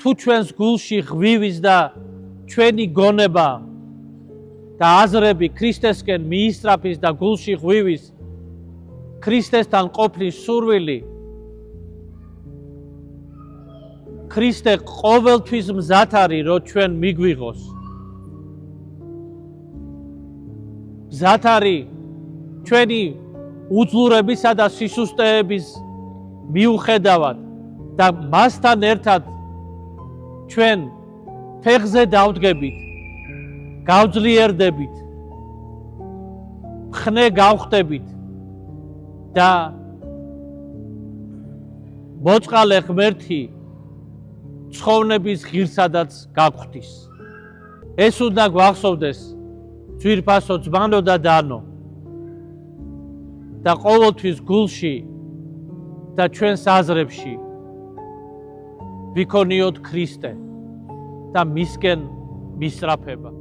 თუ ჩვენს გულში ღვივის და ჩვენი გონება და აზრები ქრისტესკენ მიისწრაფის და გულში ღვივის ქრისტესთან ყოფნის სურვილი ქრისტე ყოველთვის მზად არის რომ ჩვენ მიგვიღოს მზად არის ჩვენი უძლურებისა და სისუსტეების მიუხედავად და მასთან ერთად ჩვენ ფეხზე დავდგებით გავძლიერდებით ხნე გავხდებით და მოწყალე ღმერთი ცხოვრების ღირსადაც გაგხვდის ეს უნდა გვახსოვდეს ძვირფასო ძმანო და დანო და ყოველთვის გულში და ჩვენს აზრებში ვიქონიოთ ქრისტე და მისკენ მისწრაფება